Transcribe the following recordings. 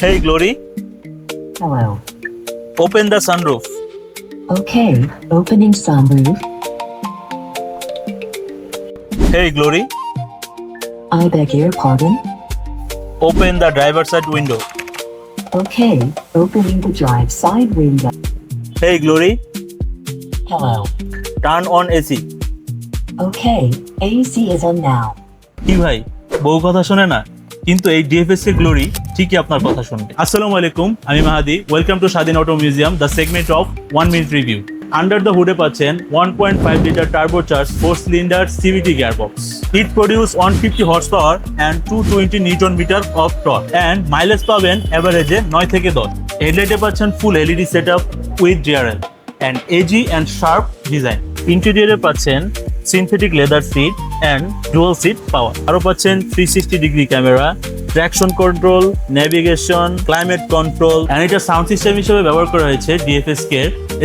Hey Glory, Hello. open the sunroof. Okay, opening sunroof. Hey Glory, I beg your pardon? open the driver's side window. Okay, opening the drive side window. Hey Glory, Hello. turn on AC. Okay, AC is on now. কি ভাই বউ কথা শোনে না, কিন্তু এই DFS এর glory ঠিকই আপনার কথা শুনবে। আসসালামু আলাইকুম, আমি Mahadi. Welcome to Swadhin auto museum, the segment of 1 minute review. Under the হুডে পাচ্ছেন 1.5 litre turbocharge 4 cylinder CVT gearbox. It produce 150 horse power and 220 newton metre of torque and mileage পাবেন এভারেজে 9 থেকে 10। হেডলাইটে পাচ্ছেন full LED setup with DRL and edgy and sharp design. ইন্টেরিয়রে পাচ্ছেন synthetic leather seat and dual seat power. আরও পাচ্ছেন 360 degree camera, traction control, navigation, climate control and এটা সাউন্ড সিস্টেম হিসেবে ব্যবহার করা হয়েছে ডিএফএস কে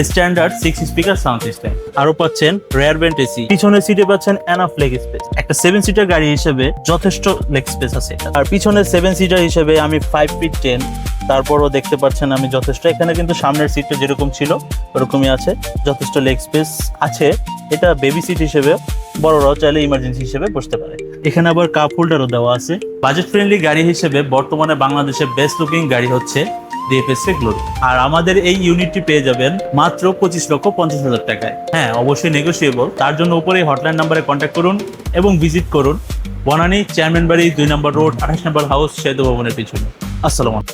স্ট্যান্ডার্ড 6 স্পিকার সাউন্ড সিস্টেম। আরও পাচ্ছেন রেয়ার ভেন্ট এসি। পিছনের সিটে পাচ্ছেন এনাফ লেগ স্পেস। একটা 7 সিটার গাড়ি হিসেবে যথেষ্ট লেগ স্পেস আছে। আর পিছনের 7 সিটার হিসেবে আমি 5 ফিট 10, তারপরও দেখতে পাচ্ছেন আমি যথেষ্ট। এখানে কিন্তু সামনের সিটটা যেরকম ছিল ওরকমই আছে, যথেষ্ট লেগ স্পেস আছে। এটা বেবি সিট হিসেবে বড়রাও চাইলে ইমার্জেন্সি হিসেবে বসতে পারে। এখানে আবার কাপ হোল্ডারও দেওয়া আছে। বাজেট ফ্রেন্ডলি গাড়ি হিসেবে বর্তমানে বাংলাদেশের বেস্ট লুকিং গাড়ি হচ্ছে ডিএফএস গ্লোরি। আর আমাদের এই ইউনিটটি পেয়ে যাবেন মাত্র 25,50,000 টাকায়। হ্যাঁ, অবশ্যই নেগোসিয়েবল। তার জন্য উপরে হটলাইন নাম্বারে কন্ট্যাক্ট করুন এবং ভিজিট করুন বনানী চেয়ারম্যান বাড়ি 2 নম্বর রোড 28 নম্বর হাউস সেতু ভবনের পিছনে। আসসালামু আলাইকুম।